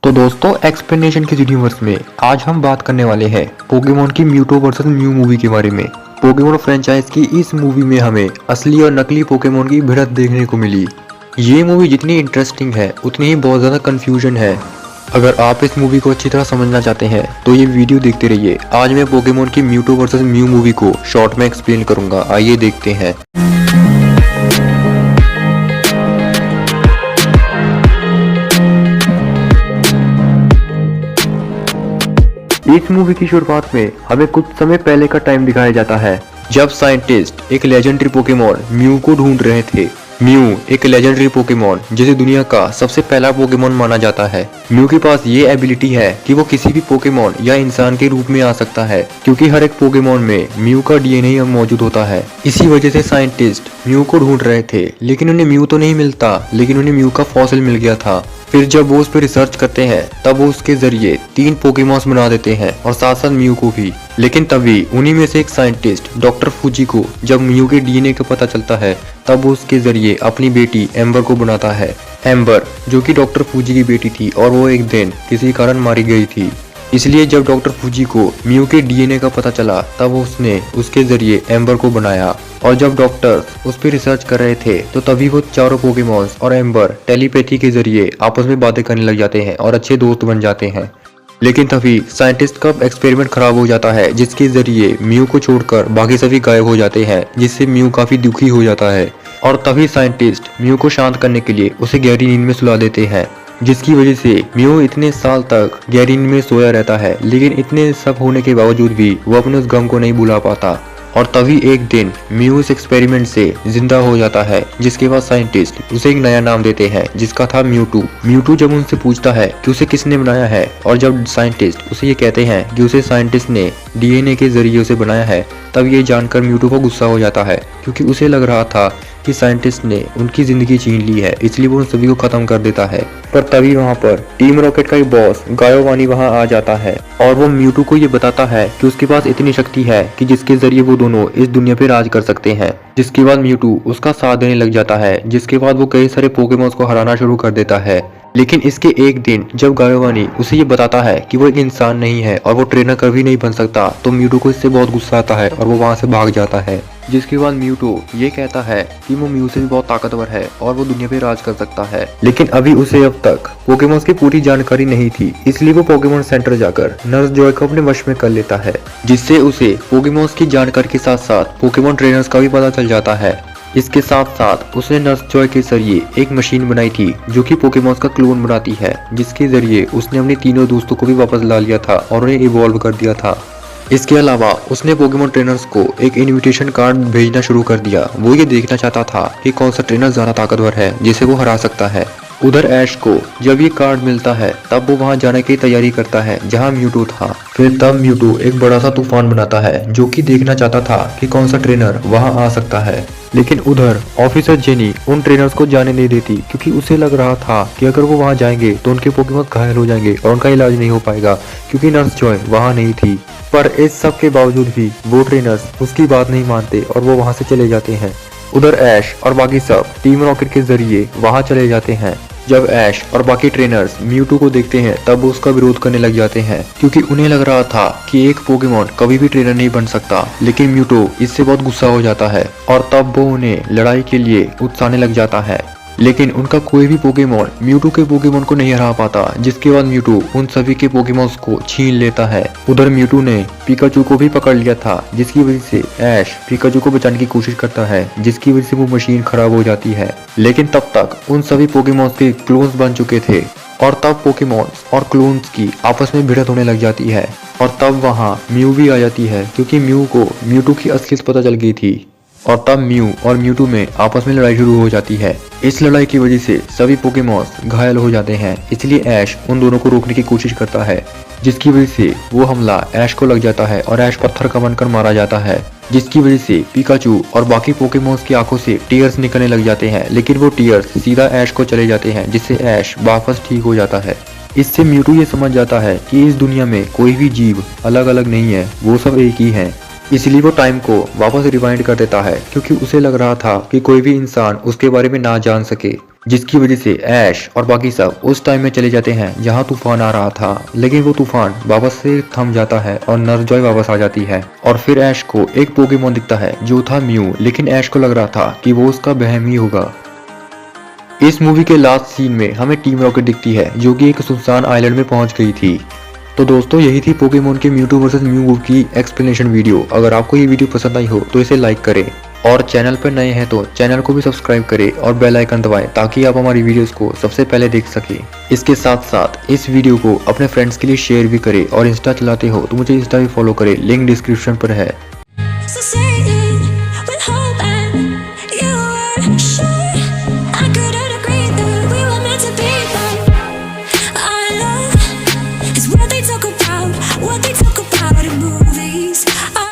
तो दोस्तों एक्सप्लेनेशन के यूनिवर्स में आज हम बात करने वाले हैं पोकेमोन की म्यूटो वर्सेस म्यू मूवी के बारे में। पोकेमोन फ्रेंचाइज की इस मूवी में हमें असली और नकली पोकेमोन की भिड़ंत देखने को मिली। ये मूवी जितनी इंटरेस्टिंग है उतनी ही बहुत ज़्यादा कंफ्यूजन है। अगर आप इस मूवी को अच्छी तरह समझना चाहते हैं तो ये वीडियो देखते रहिए। आज मैं पोकेमोन की म्यूटो वर्सेस म्यू मूवी को शॉर्ट में एक्सप्लेन करूंगा। आइए देखते हैं। इस मूवी की शुरुआत में हमें कुछ समय पहले का टाइम दिखाया जाता है, जब साइंटिस्ट एक लेजेंडरी पोकेमोन म्यू को ढूंढ रहे थे। म्यू एक लेजेंडरी पोकेमोन जिसे दुनिया का सबसे पहला पोकेमोन माना जाता है। म्यू के पास ये एबिलिटी है कि वो किसी भी पोकेमोन या इंसान के रूप में आ सकता है, क्योंकि हर एक पोकेमोन में म्यू का डीएनए मौजूद होता है। इसी वजह से साइंटिस्ट म्यू को ढूंढ रहे थे, लेकिन उन्हें म्यू तो नहीं मिलता, लेकिन उन्हें म्यू का फॉसिल मिल गया था। फिर जब वो उस पर रिसर्च करते हैं तब वो उसके जरिए 3 पोकेमॉन्स बना देते हैं और साथ साथ म्यू को भी। लेकिन तभी उन्हीं में से एक साइंटिस्ट डॉक्टर फूजी को जब म्यू के डीएनए का पता चलता है तब वो उसके जरिए अपनी बेटी एम्बर को बनाता है। एम्बर जो कि डॉक्टर फूजी की बेटी थी और वो एक दिन किसी कारण मारी गई थी। इसलिए जब डॉक्टर फूजी को म्यू के डीएनए का पता चला तब उसने उसके जरिए एम्बर को बनाया। और जब डॉक्टर्स उस पर रिसर्च कर रहे थे तो तभी वो चारों पोकेमॉन्स और एम्बर टेलीपैथी के जरिए आपस में बातें करने लग जाते हैं और अच्छे दोस्त बन जाते हैं। लेकिन तभी साइंटिस्ट का एक्सपेरिमेंट खराब हो जाता है, जिसके जरिए म्यू को छोड़कर बाकी सभी गायब हो जाते हैं, जिससे म्यू काफी दुखी हो जाता है। और तभी साइंटिस्ट म्यू को शांत करने के लिए उसे गहरी नींद में सुला देते हैं, जिसकी वजह से म्यू इतने साल तक गहरी नींद में सोया रहता है। लेकिन इतने सब होने के बावजूद भी वो अपने उस गम को नहीं भुला पाता। और तभी एक दिन म्यू इस एक्सपेरिमेंट से जिंदा हो जाता है, जिसके बाद साइंटिस्ट उसे एक नया नाम देते हैं जिसका था म्यूटू। म्यूटू जब उनसे पूछता है कि उसे किसने बनाया है, और जब साइंटिस्ट उसे ये कहते हैं कि उसे साइंटिस्ट ने डीएनए के जरिए उसे बनाया है, तब ये जानकर म्यूटू को गुस्सा हो जाता है, क्योंकि उसे लग रहा था कि साइंटिस्ट ने उनकी जिंदगी छीन ली है, इसलिए वो उन सभी को खत्म कर देता है। पर तभी वहाँ पर टीम रॉकेट का एक बॉस गायोवानी वहाँ आ जाता है और वो म्यूटू को ये बताता है कि उसके पास इतनी शक्ति है कि जिसके जरिए वो दोनों इस दुनिया पे राज कर सकते हैं। जिसके बाद म्यूटू उसका साथ देने लग जाता है, जिसके बाद वो कई सारे पोकेमॉन्स को हराना शुरू कर देता है। लेकिन इसके एक दिन जब गायोवानी उसे ये बताता है कि वो एक इंसान नहीं है और वो ट्रेनर कभी नहीं बन सकता, तो म्यूटू को इससे बहुत गुस्सा आता है और वो वहाँ से भाग जाता है। जिसके बाद म्यूटू ये कहता है कि वो म्यू से भी बहुत ताकतवर है और वो दुनिया पे राज कर सकता है। लेकिन अभी उसे अब तक पोकेमॉन्स की पूरी जानकारी नहीं थी, इसलिए वो पोकेमॉन सेंटर जाकर नर्स जॉय को अपने वश में कर लेता है, जिससे उसे पोकेमॉन्स की जानकारी के साथ साथ पोकेमॉन ट्रेनर्स का भी पता चल जाता है। इसके साथ साथ उसने नर्स जॉय के जरिए एक मशीन बनाई थी जो कि पोकेमॉन्स का क्लोन बनाती है, जिसके जरिए उसने अपने तीनों दोस्तों को भी वापस ला लिया था और उन्हें इवॉल्व कर दिया था। इसके अलावा उसने पोकेमॉन ट्रेनर्स को एक इनविटेशन कार्ड भेजना शुरू कर दिया। वो ये देखना चाहता था कि कौन सा ट्रेनर ज्यादा ताकतवर है जिसे वो हरा सकता है। उधर ऐश को जब ये कार्ड मिलता है तब वो वहां जाने की तैयारी करता है जहां म्यूटू था। फिर तब म्यूटू एक बड़ा सा तूफान बनाता है जो कि देखना चाहता था कि कौन सा ट्रेनर वहां आ सकता है। लेकिन उधर ऑफिसर जेनी उन ट्रेनर्स को जाने नहीं देती, क्योंकि उसे लग रहा था कि अगर वो वहां जाएंगे तो उनके पोकेमॉन घायल हो जाएंगे और उनका इलाज नहीं हो पाएगा, क्योंकि नर्स जॉय वहां नहीं थी। पर इस सब के बावजूद भी वो ट्रेनर्स उसकी बात नहीं मानते और वो वहां से चले जाते हैं। उधर ऐश और बाकी सब टीम रॉकेट के जरिए वहां चले जाते हैं। जब ऐश और बाकी ट्रेनर्स म्यूटू को देखते हैं तब वो उसका विरोध करने लग जाते हैं, क्योंकि उन्हें लग रहा था कि एक पोकेमॉन कभी भी ट्रेनर नहीं बन सकता। लेकिन म्यूटू इससे बहुत गुस्सा हो जाता है और तब वो उन्हें लड़ाई के लिए उकसाने लग जाता है। लेकिन उनका कोई भी पोकेमॉन म्यूटू के पोकेमॉन को नहीं हरा पाता, जिसके बाद म्यूटू उन सभी के पोकेमॉन्स को छीन लेता है। उधर म्यूटू ने पिकाचू को भी पकड़ लिया था, जिसकी वजह से ऐश पिकाचू को बचाने की कोशिश करता है, जिसकी वजह से वो मशीन खराब हो जाती है। लेकिन तब तक उन सभी पोकेमॉन्स के क्लोन्स बन चुके थे और तब पोकेमॉन्स और क्लोन्स की आपस में भिड़ंत होने लग जाती है। और तब वहाँ म्यू भी आ जाती है, क्योंकि म्यू को म्यूटू की असलियत पता चल गई थी। और तब म्यू और म्यूटू में आपस में लड़ाई शुरू हो जाती है। इस लड़ाई की वजह से सभी पोकेमॉन्स घायल हो जाते हैं, इसलिए ऐश उन दोनों को रोकने की कोशिश करता है, जिसकी वजह से वो हमला ऐश को लग जाता है और ऐश पत्थर का बनकर मारा जाता है, जिसकी वजह से पिकाचू और बाकी पोकेमॉन्स की आंखों से टीयर्स निकलने लग जाते हैं। लेकिन वो टीयर्स सीधा ऐश को चले जाते हैं, जिससे ऐश वापस ठीक हो जाता है। इससे म्यूटू ये समझ जाता है कि इस दुनिया में कोई भी जीव अलग अलग नहीं है, वो सब एक ही है। इसलिए वो टाइम को वापस रिवाइंड कर देता है, क्योंकि उसे लग रहा था कि कोई भी इंसान उसके बारे में ना जान सके। जिसकी वजह से ऐश और बाकी सब उस टाइम में चले जाते हैं जहां तूफान आ रहा था। लेकिन वो तूफान वापस से थम जाता है और नर्जॉय वापस आ जाती है और फिर ऐश को एक पोकेमोन दिखता है जो था म्यू। लेकिन ऐश को लग रहा था कि वो उसका वहम ही होगा। इस मूवी के लास्ट सीन में हमें टीम रॉकेट दिखती है जो कि एक सुनसान आइलैंड में पहुंच गई थी। तो दोस्तों यही थी पोकेमोन के म्यूटू वर्सेस म्यू की एक्सप्लेनेशन वीडियो। अगर आपको ये वीडियो पसंद आई हो तो इसे लाइक करें और चैनल पर नए हैं तो चैनल को भी सब्सक्राइब करें और बेल आइकन दबाएं ताकि आप हमारी वीडियोस को सबसे पहले देख सकें। इसके साथ साथ इस वीडियो को अपने फ्रेंड्स के लिए शेयर भी करें और इंस्टा चलाते हो तो मुझे इंस्टा भी फॉलो करें, लिंक डिस्क्रिप्शन पर है।